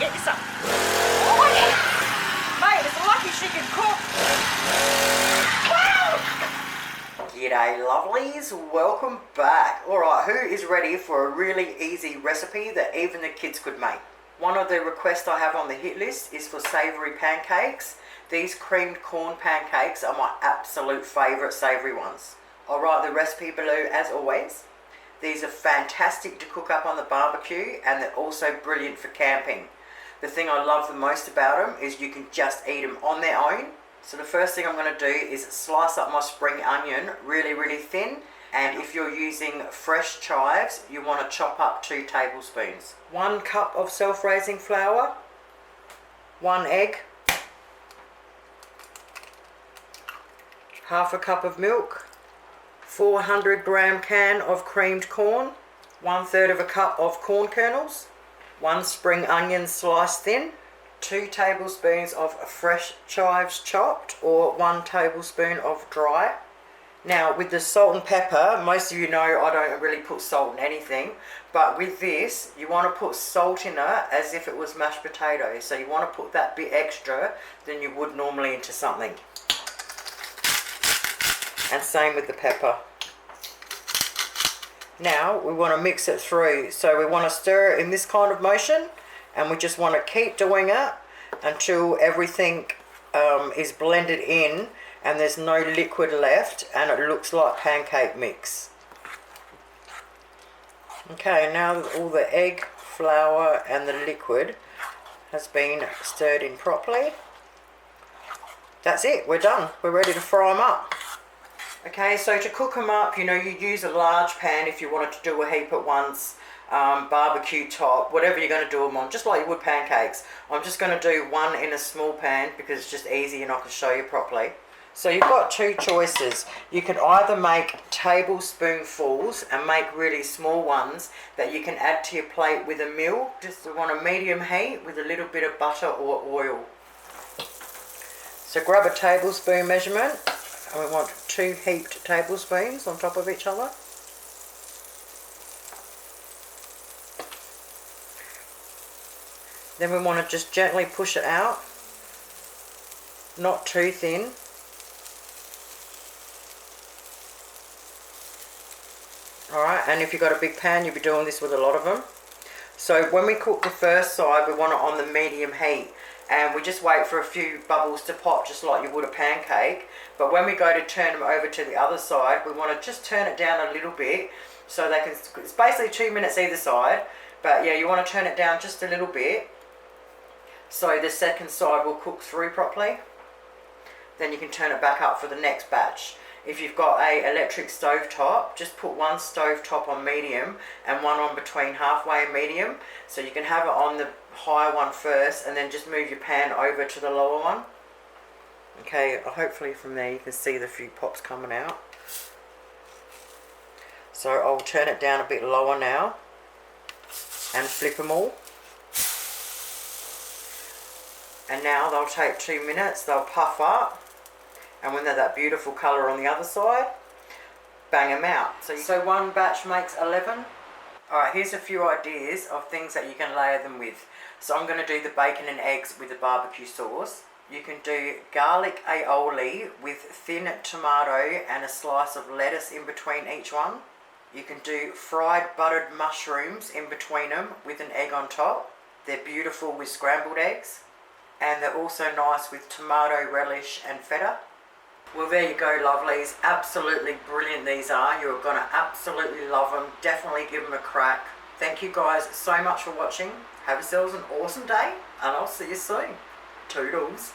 get you some. Oh, yeah. Mate, it's lucky she can cook. Wow. G'day lovelies, welcome back. Alright, who is ready for a really easy recipe that even the kids could make? One of the requests I have on the hit list is for savoury pancakes. These creamed corn pancakes are my absolute favourite savoury ones. I'll write the recipe below as always. These are fantastic to cook up on the barbecue and they're also brilliant for camping. The thing I love the most about them is you can just eat them on their own. So the first thing I'm going to do is slice up my spring onion really thin. And if you're using fresh chives, you want to chop up 2 tablespoons. 1 cup of self-raising flour, 1 egg, half a cup of milk, 400-gram can of creamed corn, 1/3 of a cup of corn kernels, 1 spring onion sliced thin, 2 tablespoons of fresh chives chopped or 1 tablespoon of dry. Now with the salt and pepper, most of you know I don't really put salt in anything, but with this you want to put salt in it as if it was mashed potatoes. So you want to put that bit extra than you would normally into something. And same with the pepper. Now we want to mix it through. So we want to stir it in this kind of motion and we just want to keep doing it until everything is blended in and there's no liquid left and it looks like pancake mix. Okay, now that all the egg, flour and the liquid has been stirred in properly, that's it, we're done. We're ready to fry them up. Okay, so to cook them up, you know, you use a large pan if you wanted to do a heap at once, barbecue top, whatever you're going to do them on, just like you would pancakes. I'm just going to do one in a small pan because it's just easy and I can show you properly. So you've got 2 choices. You can either make tablespoonfuls and make really small ones that you can add to your plate with a meal. Just want a medium heat with a little bit of butter or oil. So grab a tablespoon measurement and we want 2 heaped tablespoons on top of each other. Then we want to just gently push it out, not too thin. Alright, and if you've got a big pan, you'll be doing this with a lot of them. So when we cook the first side, we want it on the medium heat. And we just wait for a few bubbles to pop just like you would a pancake. But when we go to turn them over to the other side, we want to just turn it down a little bit so they can, it's basically 2 minutes either side. But yeah, you want to turn it down just a little bit so the second side will cook through properly. Then you can turn it back up for the next batch. If you've got a electric stove top, just put 1 stove top on medium and 1 on between halfway and medium. So you can have it on the higher one first and then just move your pan over to the lower one. Okay, hopefully from there you can see the few pops coming out. So I'll turn it down a bit lower now and flip them all. And now they'll take 2 minutes, they'll puff up. And when they're that beautiful colour on the other side, bang them out. So 1 batch makes 11. Alright, here's a few ideas of things that you can layer them with. So I'm going to do the bacon and eggs with the barbecue sauce. You can do garlic aioli with thin tomato and a slice of lettuce in between each one. You can do fried buttered mushrooms in between them with an egg on top. They're beautiful with scrambled eggs. And they're also nice with tomato relish and feta. Well, there you go, lovelies. Absolutely brilliant these are. You're going to absolutely love them. Definitely give them a crack. Thank you guys so much for watching. Have yourselves an awesome day, and I'll see you soon. Toodles.